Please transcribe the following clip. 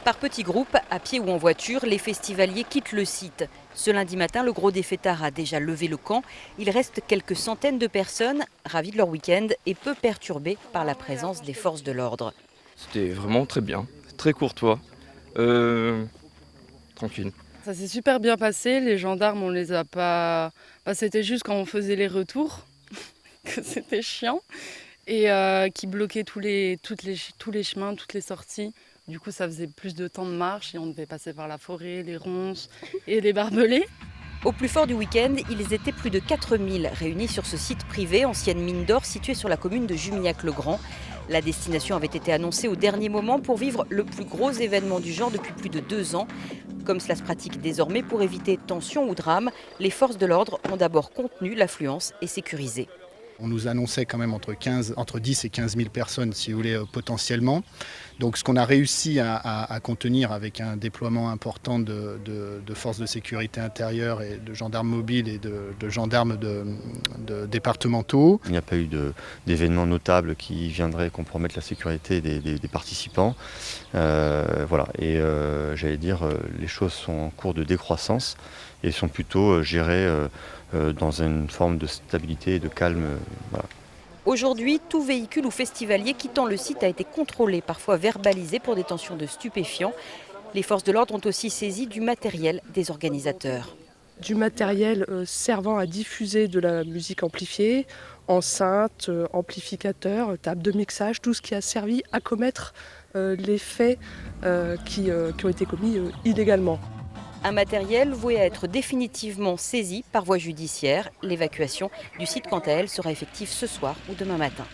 Par petits groupes, à pied ou en voiture, les festivaliers quittent le site. Ce lundi matin, le gros des fêtards a déjà levé le camp. Il reste quelques centaines de personnes, ravis de leur week-end et peu perturbés par la présence des forces de l'ordre. C'était vraiment très bien, très courtois, tranquille. Ça s'est super bien passé, les gendarmes on les a pas... c'était juste quand on faisait les retours, que c'était chiant, et qui bloquaient tous les chemins, toutes les sorties. Du coup ça faisait plus de temps de marche et on devait passer par la forêt, les ronces et les barbelés. Au plus fort du week-end, ils étaient plus de 4000 réunis sur ce site privé, ancienne mine d'or située sur la commune de Jumillac-le-Grand. La destination avait été annoncée au dernier moment pour vivre le plus gros événement du genre depuis plus de 2 ans. Comme cela se pratique désormais pour éviter tension ou drame, les forces de l'ordre ont d'abord contenu l'affluence et sécurisé. On nous annonçait quand même entre 10 et 15 000 personnes, si vous voulez, potentiellement. Donc ce qu'on a réussi à contenir avec un déploiement important de forces de sécurité intérieure et de gendarmes mobiles et de gendarmes départementaux. Il n'y a pas eu d'événements notables qui viendraient compromettre la sécurité des participants. Voilà. Et j'allais dire, les choses sont en cours de décroissance et sont plutôt gérées dans une forme de stabilité et de calme. Voilà. Aujourd'hui, tout véhicule ou festivalier quittant le site a été contrôlé, parfois verbalisé pour détention de stupéfiants. Les forces de l'ordre ont aussi saisi du matériel des organisateurs. Du matériel servant à diffuser de la musique amplifiée, enceintes, amplificateurs, table de mixage, tout ce qui a servi à commettre les faits qui ont été commis illégalement. Un matériel voué à être définitivement saisi par voie judiciaire. L'évacuation du site, quant à elle, sera effective ce soir ou demain matin.